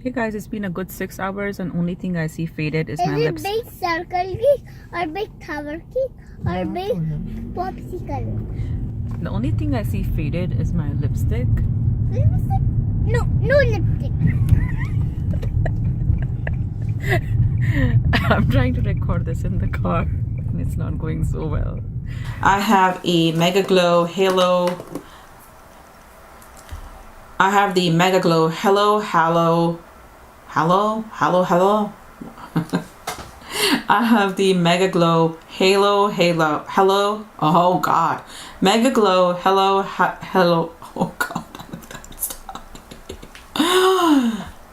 Hey guys, it's been a good 6 hours and only thing I see faded is my lips. Is it big circle cake or big tower cake or big popsicle? The only thing I see faded is my lipstick. Lipstick? No lipstick. I'm trying to record this in the car and it's not going so well. I have a Mega Glow Halo. I have the Mega Glow Hello. I have the Mega Glow Hello. Oh God. Mega Glow Hello. Oh God.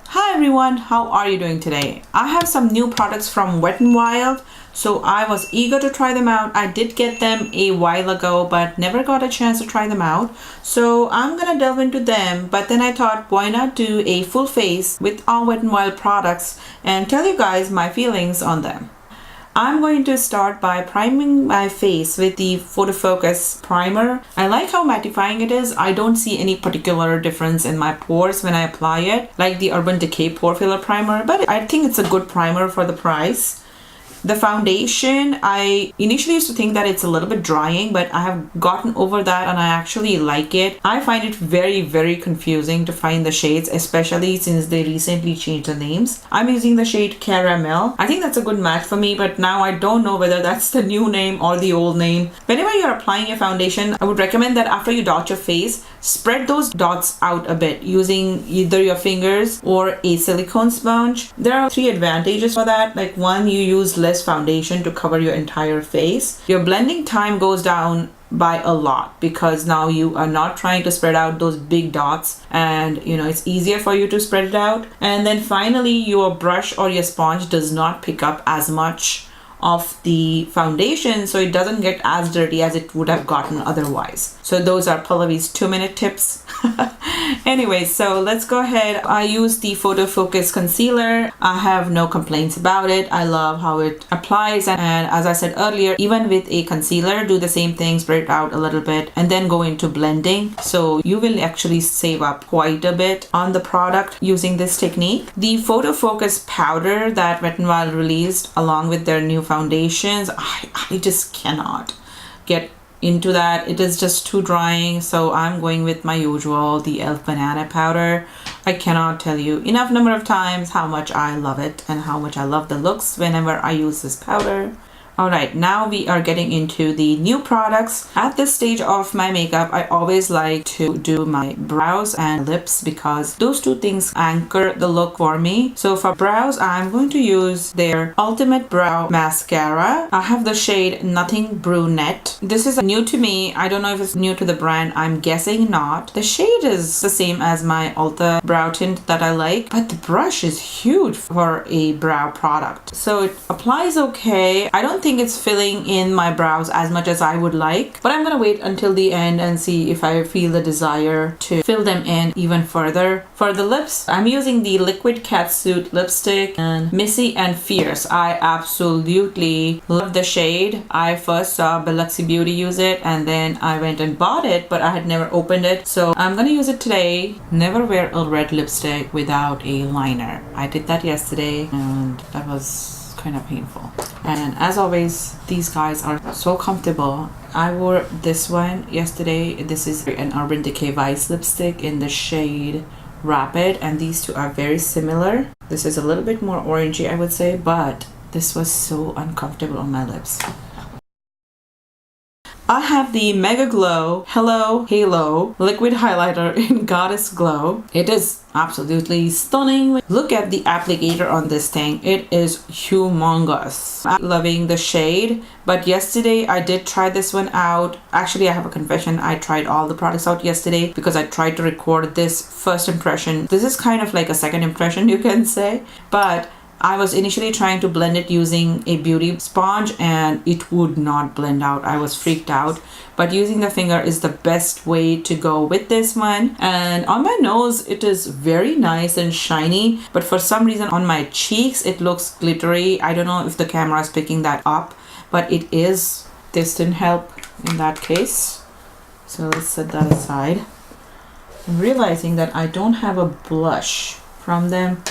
Hi everyone, how are you doing today? I have some new products from Wet n Wild, so I was eager to try them out. I did get them a while ago but never got a chance to try them out, so I'm gonna delve into them. But then I thought, why not do a full face with all Wet n Wild products and tell you guys my feelings on them. I'm going to start by priming my face with the Photo Focus primer. I like how mattifying it is. I don't see any particular difference in my pores when I apply it, like the Urban Decay Pore Filler Primer, but I think it's a good primer for the price. The foundation, I initially used to think that it's a little bit drying, but I have gotten over that and I actually like it. I find it very confusing to find the shades, especially since they recently changed the names. I'm using the shade Caramel. I think that's a good match for me, but now I don't know whether that's the new name or the old name. Whenever you're applying your foundation, I would recommend that after you dot your face, spread those dots out a bit using either your fingers or a silicone sponge. There are 3 advantages for that. Like, one, you use less foundation to cover your entire face. Your blending time goes down by a lot because now you are not trying to spread out those big dots, and it's easier for you to spread it out. And then finally, your brush or your sponge does not pick up as much of the foundation, so it doesn't get as dirty as it would have gotten otherwise. So those are Pallavi's 2-minute tips. Anyway, so let's go ahead. I use the Photo Focus concealer. I have no complaints about it. I love how it applies, and as I said earlier, even with a concealer, do the same thing, spread it out a little bit and then go into blending. So you will actually save up quite a bit on the product using this technique. The Photo Focus powder that Wet n Wild released along with their new foundations, I just cannot get into that. It is just too drying, so I'm going with my usual, the e.l.f. banana powder. I cannot tell you enough number of times how much I love it and how much I love the looks whenever I use this powder. Alright, now we are getting into the new products. At this stage of my makeup, I always like to do my brows and lips because those 2 things anchor the look for me. So for brows, I'm going to use their Ultimate Brow Mascara. I have the shade Nothing Brunette. This is new to me. I don't know if it's new to the brand. I'm guessing not. The shade is the same as my Ulta brow tint that I like, but the brush is huge for a brow product. So it applies okay. I don't think it's filling in my brows as much as I would like, but I'm gonna wait until the end and see if I feel the desire to fill them in even further. For the lips, I'm using the Liquid Catsuit lipstick and Missy and Fierce. I absolutely love the shade. I first saw Biluxy Beauty use it and then I went and bought it, but I had never opened it, so I'm gonna use it today. Never wear a red lipstick without a liner. I did that yesterday and that was kind of painful. And as always, these guys are so comfortable. I wore this one yesterday. This is an Urban Decay Vice lipstick in the shade Rapid, and these 2 are very similar. This is a little bit more orangey, I would say, but this was so uncomfortable on my lips. I have the Mega Glow Hello Halo liquid highlighter in Goddess Glow. It is absolutely stunning. Look at the applicator on this thing. It is humongous. I'm loving the shade, but yesterday I did try this one out. Actually, I have a confession. I tried all the products out yesterday because I tried to record this first impression. This is kind of like a second impression, you can say, but I was initially trying to blend it using a beauty sponge and it would not blend out. I was freaked out, but using the finger is the best way to go with this one. And on my nose, it is very nice and shiny, but for some reason on my cheeks, it looks glittery. I don't know if the camera is picking that up, but it is. This didn't help in that case. So let's set that aside. I'm realizing that I don't have a blush from them.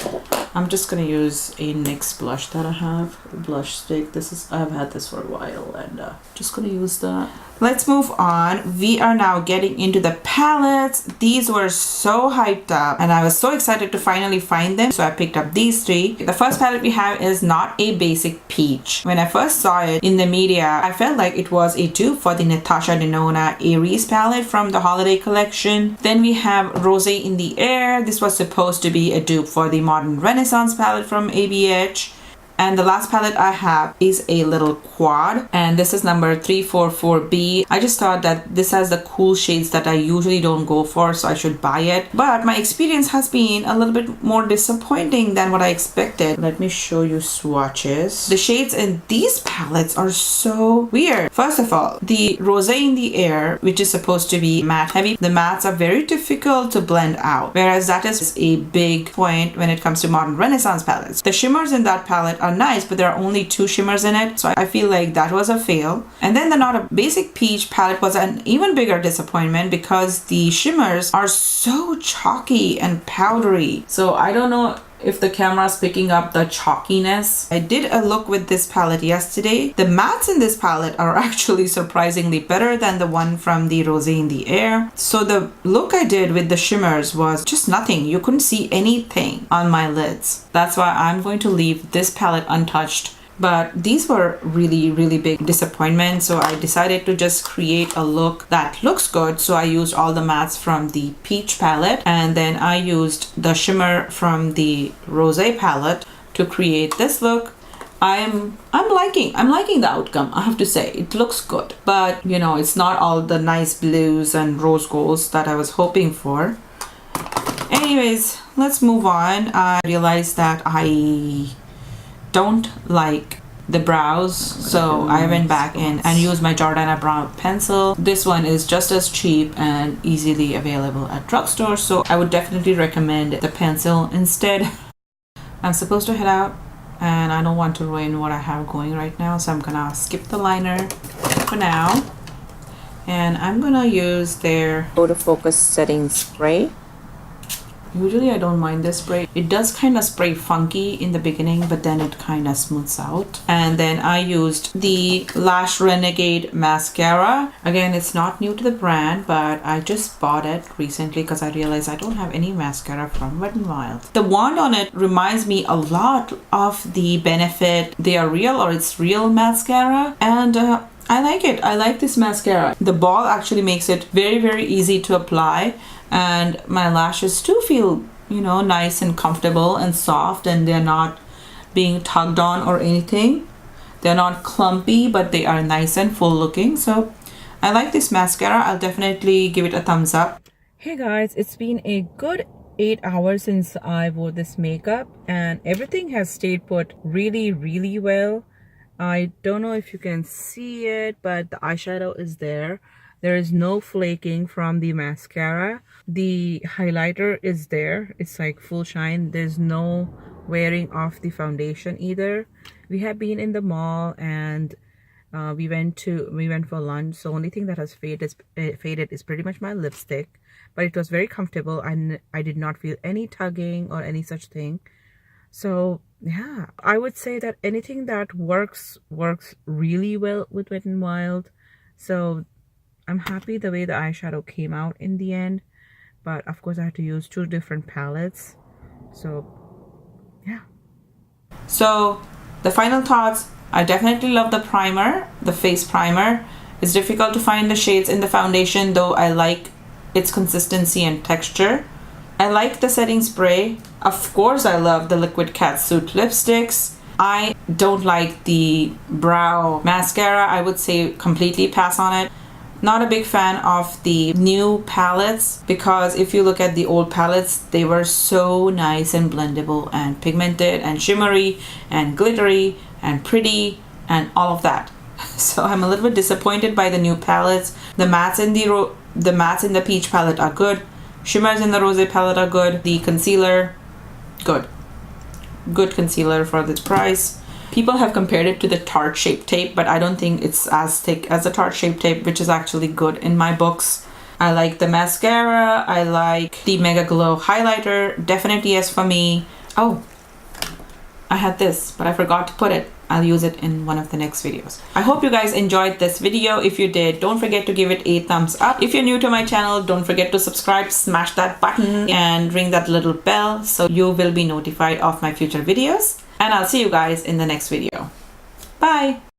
I'm just gonna use a NYX blush that I have, a blush stick. I've had this for a while, and just gonna use that. Let's move on. We are now getting into the palettes. These were so hyped up and I was so excited to finally find them. So I picked up these three. The first palette we have is Not a Basic Peach. When I first saw it in the media, I felt like it was a dupe for the Natasha Denona Aries palette from the holiday collection. Then we have Rosé in the Air. This was supposed to be a dupe for the Modern Renaissance palette from ABH. And the last palette I have is a little quad, and this is number 344B. I just thought that this has the cool shades that I usually don't go for, so I should buy it. But my experience has been a little bit more disappointing than what I expected. Let me show you swatches. The shades in these palettes are so weird. First of all, the Rosé in the Air, which is supposed to be matte heavy, the mattes are very difficult to blend out, whereas that is a big point when it comes to Modern Renaissance palettes. The shimmers in that palette are nice, but there are only 2 shimmers in it, so I feel like that was a fail. And then the Not a Basic Peach palette was an even bigger disappointment because the shimmers are so chalky and powdery. So I don't know if the camera is picking up the chalkiness. I did a look with this palette yesterday. The mattes in this palette are actually surprisingly better than the one from the Rosé in the Air. So the look I did with the shimmers was just nothing. You couldn't see anything on my lids. That's why I'm going to leave this palette untouched. But these were really big disappointments, so I decided to just create a look that looks good. So I used all the mattes from the Peach palette, and then I used the shimmer from the Rosé palette to create this look. I'm liking the outcome, I have to say. It looks good, but you know, it's not all the nice blues and rose golds that I was hoping for. Anyways, let's move on. I realized that I don't like the brows, so I went back in and used my Jordana brow pencil. This one is just as cheap and easily available at drugstores, so I would definitely recommend the pencil instead. I'm supposed to head out and I don't want to ruin what I have going right now, so I'm gonna skip the liner for now, and I'm gonna use their Photo Focus Setting Spray. Usually I don't mind this spray. It does kind of spray funky in the beginning, but then it kind of smooths out. And then I used the Lash Renegade mascara. Again, it's not new to the brand, but I just bought it recently because I realized I don't have any mascara from Wet n Wild. The wand on it reminds me a lot of the Benefit They Are Real or It's Real mascara, and I like it. I like this mascara. The ball actually makes it very easy to apply, and my lashes too feel, you know, nice and comfortable and soft, and they're not being tugged on or anything. They're not clumpy, but they are nice and full looking. So I like this mascara. I'll definitely give it a thumbs up. Hey guys, it's been a good 8 hours since I wore this makeup, and everything has stayed put really well. I don't know if you can see it, but the eyeshadow is there. There is no flaking from the mascara. The highlighter is there. It's like full shine. There's no wearing off the foundation either. We have been in the mall and we went for lunch. So only thing that has faded is pretty much my lipstick, but it was very comfortable and I did not feel any tugging or any such thing. So yeah, I would say that anything that works really well with Wet n Wild. So I'm happy the way the eyeshadow came out in the end, but of course I had to use 2 different palettes. So yeah. So the final thoughts, I definitely love the primer, the face primer. It's difficult to find the shades in the foundation, though I like its consistency and texture. I like the setting spray. Of course I love the liquid catsuit lipsticks. I don't like the brow mascara. I would say completely pass on it. Not a big fan of the new palettes, because if you look at the old palettes, they were so nice and blendable and pigmented and shimmery and glittery and pretty and all of that. So I'm a little bit disappointed by the new palettes. The mattes in the Peach palette are good. Shimmers in the Rosé palette are good. The concealer, good concealer for this price. People have compared it to the Tarte Shape Tape, but I don't think it's as thick as the Tarte Shape Tape, which is actually good in my books. I like the mascara. I like the Mega Glow highlighter. Definitely yes for me. Oh, I had this, but I forgot to put it. I'll use it in one of the next videos. I hope you guys enjoyed this video. If you did, don't forget to give it a thumbs up. If you're new to my channel, don't forget to subscribe, smash that button and ring that little bell so you will be notified of my future videos. And I'll see you guys in the next video. Bye.